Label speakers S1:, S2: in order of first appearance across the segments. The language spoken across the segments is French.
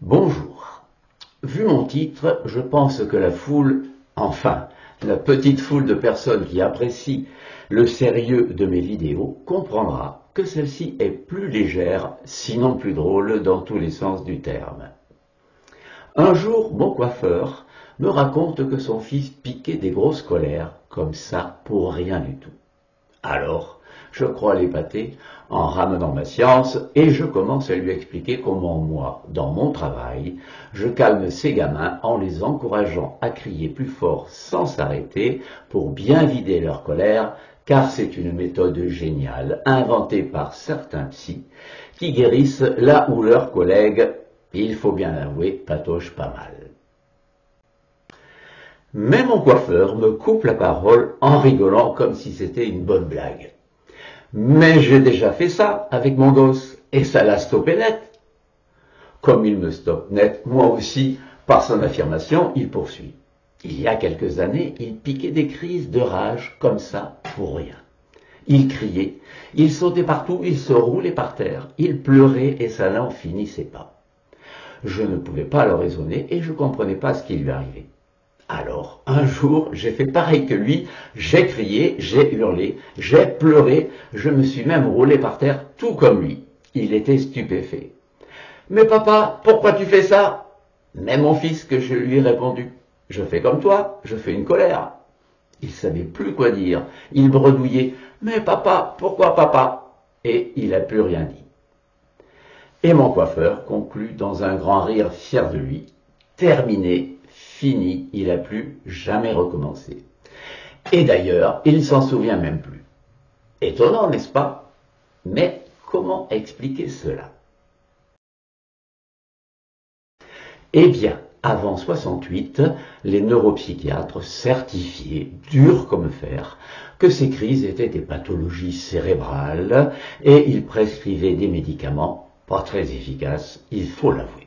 S1: Bonjour. Vu mon titre, je pense que la foule, enfin, la petite foule de personnes qui apprécient le sérieux de mes vidéos, comprendra que celle-ci est plus légère, sinon plus drôle dans tous les sens du terme. Un jour, mon coiffeur me raconte que son fils piquait des grosses colères, comme ça, pour rien du tout. Alors, je crois l'épater en ramenant ma science et je commence à lui expliquer comment moi, dans mon travail, je calme ces gamins en les encourageant à crier plus fort sans s'arrêter pour bien vider leur colère, car c'est une méthode géniale inventée par certains psys qui guérissent là où leurs collègues, il faut bien l'avouer, patauchent pas mal. Mais mon coiffeur me coupe la parole en rigolant comme si c'était une bonne blague. Mais j'ai déjà fait ça avec mon gosse, et ça l'a stoppé net. Comme il me stoppe net, moi aussi, par son affirmation, il poursuit. Il y a quelques années, il piquait des crises de rage comme ça, pour rien. Il criait, il sautait partout, il se roulait par terre, il pleurait et ça n'en finissait pas. Je ne pouvais pas le raisonner et je ne comprenais pas ce qui lui arrivait. Alors, un jour, j'ai fait pareil que lui, j'ai crié, j'ai hurlé, j'ai pleuré, je me suis même roulé par terre tout comme lui. Il était stupéfait. « Mais papa, pourquoi tu fais ça ?» Mais mon fils, que je lui ai répondu. « Je fais comme toi, je fais une colère. » Il savait plus quoi dire. Il bredouillait. « Mais papa, pourquoi papa ?» Et il n'a plus rien dit. Et mon coiffeur conclut dans un grand rire fier de lui. « Terminé. Fini, il n'a plus jamais recommencé. » Et d'ailleurs, il ne s'en souvient même plus. Étonnant, n'est-ce pas? Mais comment expliquer cela? Eh bien, avant 68, les neuropsychiatres certifiaient, durs comme fer, que ces crises étaient des pathologies cérébrales et ils prescrivaient des médicaments pas très efficaces, il faut l'avouer.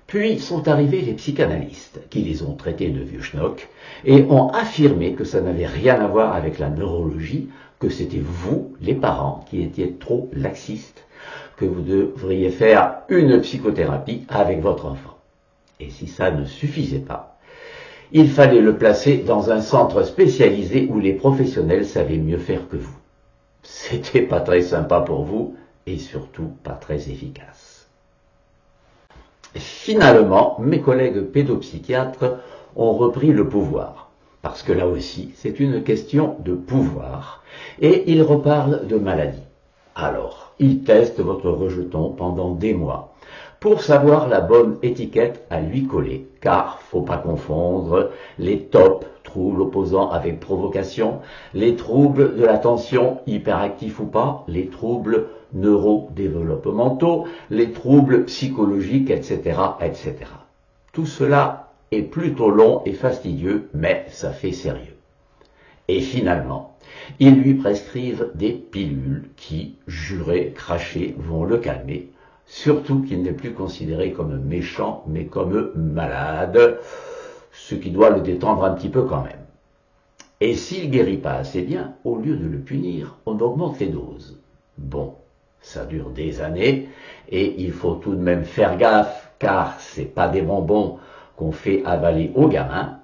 S1: Puis sont arrivés les psychanalystes, qui les ont traités de vieux schnock, et ont affirmé que ça n'avait rien à voir avec la neurologie, que c'était vous, les parents, qui étiez trop laxistes, que vous devriez faire une psychothérapie avec votre enfant. Et si ça ne suffisait pas, il fallait le placer dans un centre spécialisé où les professionnels savaient mieux faire que vous. C'était pas très sympa pour vous, et surtout pas très efficace. Finalement, mes collègues pédopsychiatres ont repris le pouvoir, parce que là aussi, c'est une question de pouvoir, et ils reparlent de maladie. Alors, ils testent votre rejeton pendant des mois, pour savoir la bonne étiquette à lui coller, car faut pas confondre les TOP, troubles opposants avec provocation, les troubles de l'attention, hyperactifs ou pas, les troubles neurodéveloppementaux, les troubles psychologiques, etc., etc. Tout cela est plutôt long et fastidieux, mais ça fait sérieux. Et finalement, ils lui prescrivent des pilules qui, jurés, crachés, vont le calmer, surtout qu'il n'est plus considéré comme méchant, mais comme malade, ce qui doit le détendre un petit peu quand même. Et s'il guérit pas assez bien, au lieu de le punir, on augmente les doses. Bon, ça dure des années, et il faut tout de même faire gaffe, car c'est pas des bonbons qu'on fait avaler aux gamins,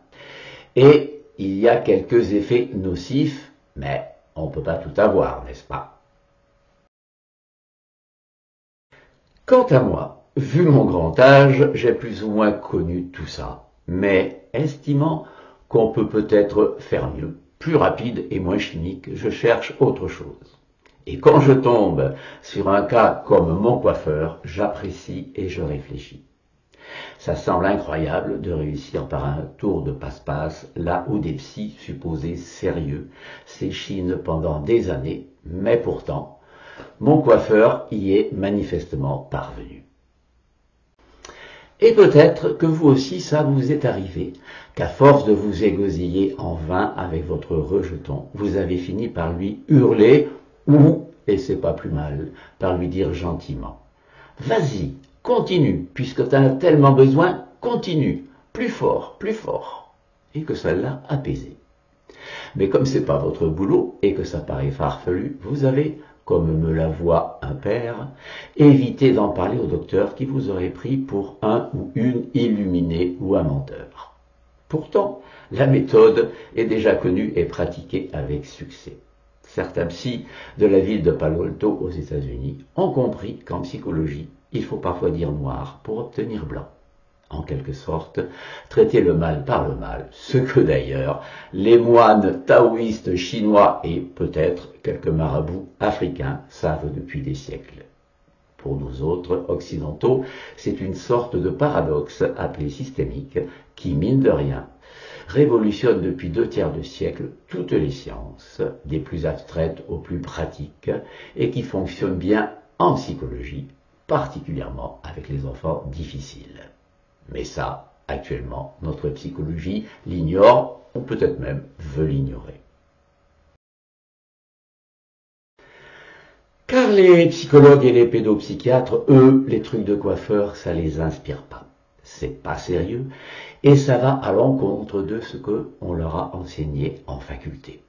S1: et il y a quelques effets nocifs, mais on ne peut pas tout avoir, n'est-ce pas? Quant à moi, vu mon grand âge, j'ai plus ou moins connu tout ça, mais estimant qu'on peut peut-être faire mieux, plus rapide et moins chimique, je cherche autre chose. Et quand je tombe sur un cas comme mon coiffeur, j'apprécie et je réfléchis. Ça semble incroyable de réussir par un tour de passe-passe là où des psys supposés sérieux s'échinent pendant des années, mais pourtant, mon coiffeur y est manifestement parvenu. Et peut-être que vous aussi ça vous est arrivé, qu'à force de vous égosiller en vain avec votre rejeton, vous avez fini par lui hurler ou, et c'est pas plus mal, par lui dire gentiment « Vas-y, continue, puisque tu en as tellement besoin, continue, plus fort, et que ça l'a apaisé. Mais comme c'est pas votre boulot et que ça paraît farfelu, vous avez comme me l'avoua un père, évitez d'en parler au docteur qui vous aurait pris pour un ou une illuminé ou un menteur. Pourtant, la méthode est déjà connue et pratiquée avec succès. Certains psys de la ville de Palo Alto aux États-Unis ont compris qu'en psychologie, il faut parfois dire noir pour obtenir blanc. En quelque sorte, traiter le mal par le mal, ce que d'ailleurs les moines taoïstes chinois et peut-être quelques marabouts africains savent depuis des siècles. Pour nous autres occidentaux, c'est une sorte de paradoxe appelé systémique qui, mine de rien, révolutionne depuis 2/3 de siècle toutes les sciences, des plus abstraites aux plus pratiques, et qui fonctionne bien en psychologie, particulièrement avec les enfants difficiles. Mais ça, actuellement, notre psychologie l'ignore, ou peut-être même veut l'ignorer. Car les psychologues et les pédopsychiatres, eux, les trucs de coiffeur, ça les inspire pas. C'est pas sérieux, et ça va à l'encontre de ce qu'on leur a enseigné en faculté.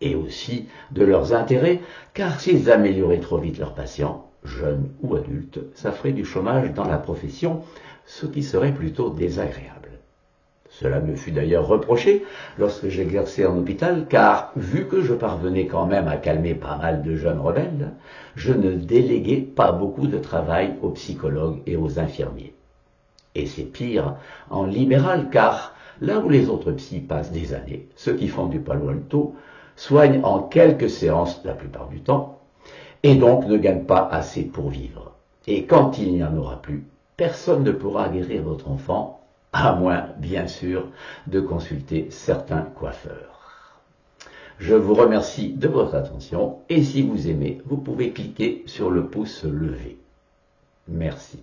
S1: Et aussi de leurs intérêts, car s'ils amélioraient trop vite leurs patients, jeunes ou adultes, ça ferait du chômage dans la profession, ce qui serait plutôt désagréable. Cela me fut d'ailleurs reproché lorsque j'exerçais en hôpital, car vu que je parvenais quand même à calmer pas mal de jeunes rebelles, je ne déléguais pas beaucoup de travail aux psychologues et aux infirmiers. Et c'est pire en libéral, car là où les autres psys passent des années, ceux qui font du Palo Alto soignent en quelques séances la plupart du temps, et donc ne gagnent pas assez pour vivre. Et quand il n'y en aura plus, personne ne pourra guérir votre enfant, à moins, bien sûr, de consulter certains coiffeurs. Je vous remercie de votre attention, et si vous aimez, vous pouvez cliquer sur le pouce levé. Merci.